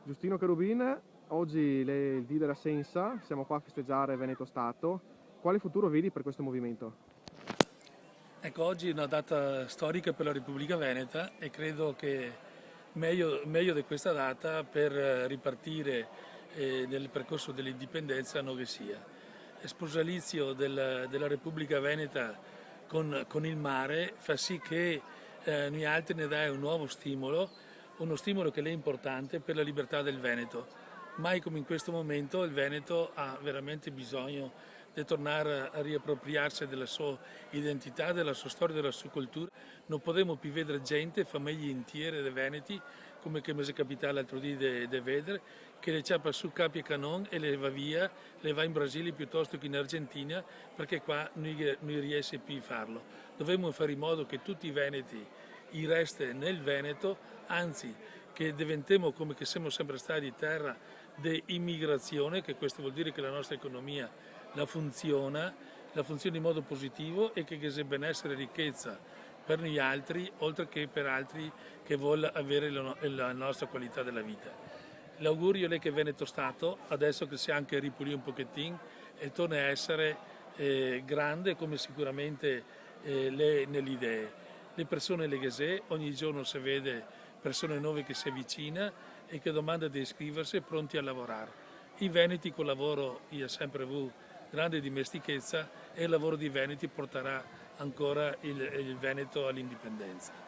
Giustino Cherubin, oggi il D della Sensa, siamo qua a festeggiare Veneto Stato. Quale futuro vedi per questo movimento? Ecco, oggi è una data storica per la Repubblica Veneta e credo che meglio di questa data per ripartire nel percorso dell'indipendenza non che sia. Il sposalizio della Repubblica Veneta con il mare fa sì che noi altri ne dai un nuovo stimolo, uno stimolo che è importante per la libertà del Veneto. Mai come in questo momento il Veneto ha veramente bisogno di tornare a riappropriarsi della sua identità, della sua storia, della sua cultura. Non potremo più vedere gente, famiglie intere dei Veneti, come che mi è capitato l'altro giorno di vedere, che le ciappa su capi e canon e le va via, le va in Brasile piuttosto che in Argentina, perché qua non riesce più a farlo. Dovremmo fare in modo che tutti i Veneti i resti nel Veneto, anzi che diventiamo come che siamo sempre stati terra di immigrazione, che questo vuol dire che la nostra economia la funziona in modo positivo e che sia benessere e ricchezza per noi altri, oltre che per altri che vogliono avere la nostra qualità della vita. L'augurio è che Veneto Stato, adesso che si è anche ripulito un pochettino, e torna a essere grande come sicuramente nelle idee. Le persone le gase, ogni giorno si vede persone nuove che si avvicina e che domanda di iscriversi e pronti a lavorare. I Veneti col lavoro, io ho sempre avuto grande dimestichezza e il lavoro di Veneti porterà ancora il Veneto all'indipendenza.